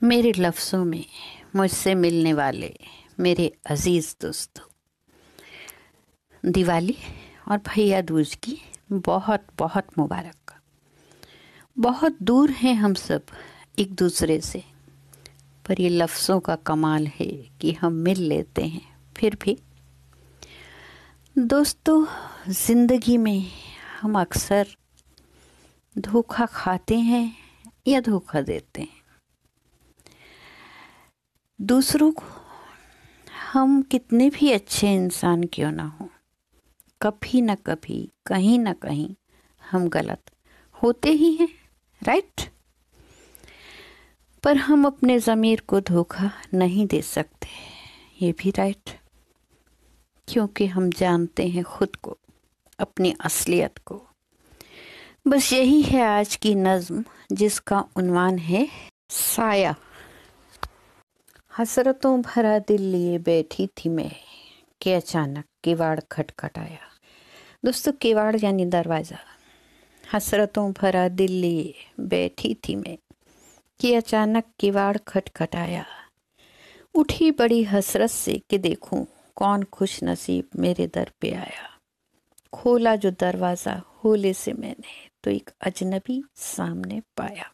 मेरे लफ्ज़ों में मुझसे मिलने वाले मेरे अजीज़ दोस्तों, दिवाली और भैया दूज की बहुत बहुत मुबारक। बहुत दूर हैं हम सब एक दूसरे से, पर ये लफ्ज़ों का कमाल है कि हम मिल लेते हैं फिर भी। दोस्तों, ज़िंदगी में हम अक्सर धोखा खाते हैं या धोखा देते हैं दूसरों को। हम कितने भी अच्छे इंसान क्यों ना हो, कभी न कभी कहीं न कहीं हम गलत होते ही हैं, राइट। पर हम अपने ज़मीर को धोखा नहीं दे सकते, ये भी राइट, क्योंकि हम जानते हैं खुद को, अपनी असलियत को। बस यही है आज की नज़्म, जिसका उन्वान है साया। हसरतों भरा दिल लिए बैठी थी मैं, कि अचानक किवाड़ खटखटाया। दोस्तों, किवाड़ यानी दरवाज़ा। हसरतों भरा दिल लिए बैठी थी मैं, कि अचानक किवाड़ खटखटाया। उठी बड़ी हसरत से कि देखूं कौन खुश नसीब मेरे दर पे आया। खोला जो दरवाज़ा होले से मैंने, तो एक अजनबी सामने पाया।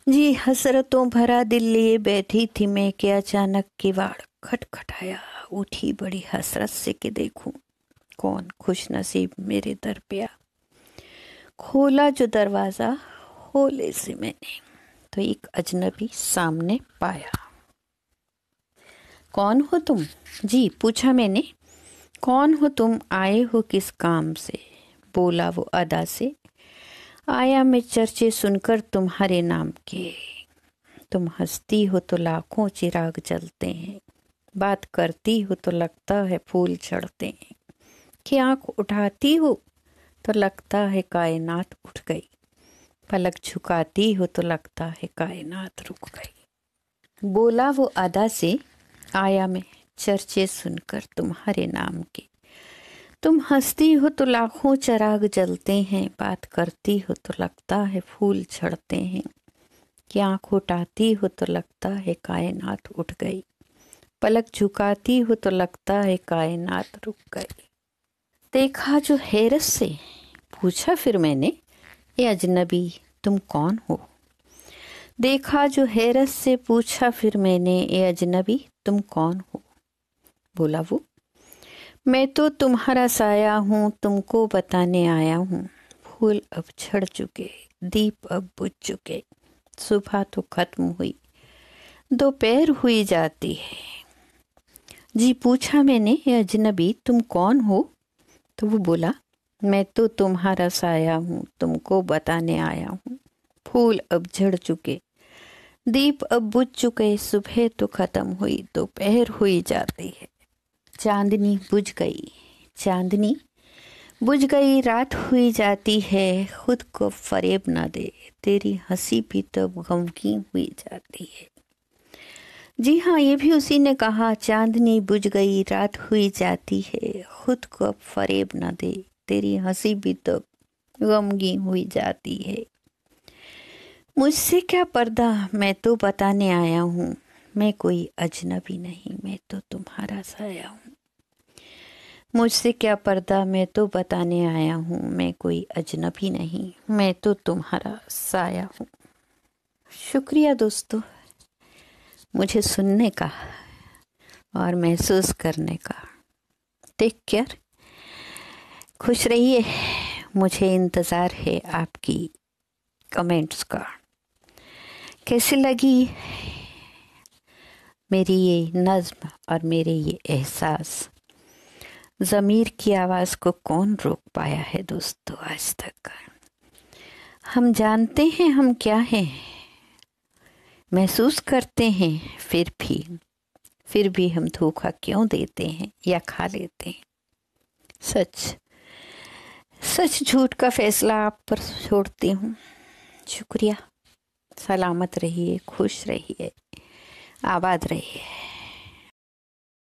जी, हसरतों भरा दिल लिए बैठी थी मैं, कि अचानक किवाड़ खटखटाया। उठी बड़ी हसरत से कि देखूं कौन खुश नसीब मेरे दर पे आया। खोला जो दरवाज़ा होले से मैंने, तो एक अजनबी सामने पाया। कौन हो तुम? जी पूछा मैंने। कौन हो तुम, आए हो किस काम से? बोला वो अदा से, आया मैं चर्चे सुनकर तुम्हारे नाम के। तुम हंसती हो तो लाखों चिराग जलते हैं, बात करती हो तो लगता है फूल चढ़ते हैं। कि आंख उठाती हो तो लगता है कायनात उठ गई, पलक झुकाती हो तो लगता है कायनात रुक गई। बोला वो अदा से, आया मैं चर्चे सुनकर तुम्हारे नाम के। तुम हंसती हो तो लाखों चिराग जलते हैं, बात करती हो तो लगता है फूल झड़ते हैं। कि आँख उठाती हो तो लगता है कायनात उठ गई, पलक झुकाती हो तो लगता है कायनात रुक गई। देखा जो हैरत से, पूछा फिर मैंने, ये अजनबी तुम कौन हो? देखा जो हैरत से, पूछा फिर मैंने, ये अजनबी तुम कौन हो? बोला वो, मैं तो तुम्हारा साया हूँ, तुमको बताने आया हूँ। फूल अब झड़ चुके, दीप अब बुझ चुके, सुबह तो खत्म हुई, दोपहर हुई जाती है। जी पूछा मैंने, ये अजनबी तुम कौन हो? तो वो बोला, मैं तो तुम्हारा साया हूँ, तुमको बताने आया हूँ। फूल अब झड़ चुके, दीप अब बुझ चुके, सुबह तो खत्म हुई, दोपहर हुई जाती है। चांदनी बुझ गई, चांदनी बुझ गई, रात हुई जाती है। खुद को फरेब ना दे, तेरी हंसी भी तो गमगीन हुई जाती है। जी हाँ, ये भी उसी ने कहा, चांदनी बुझ गई, रात हुई जाती है। खुद को फरेब ना दे, तेरी हंसी भी तो गमगीन हुई जाती है। मुझसे क्या पर्दा, मैं तो बताने आया हूँ। मैं कोई अजनबी नहीं, मैं तो तुम्हारा साया हूँ। मुझसे क्या पर्दा, मैं तो बताने आया हूँ। मैं कोई अजनबी नहीं, मैं तो तुम्हारा साया हूँ। शुक्रिया दोस्तों, मुझे सुनने का और महसूस करने का। टेक केयर, खुश रहिए। मुझे इंतज़ार है आपकी कमेंट्स का। कैसी लगी मेरी ये नज़्म और मेरे ये एहसास? ज़मीर की आवाज़ को कौन रोक पाया है दोस्तों आज तक? हम जानते हैं हम क्या हैं, महसूस करते हैं, फिर भी हम धोखा क्यों देते हैं या खा लेते हैं? सच झूठ का फैसला आप पर छोड़ती हूँ। शुक्रिया। सलामत रहिए, खुश रहिए, आबाद रहिए।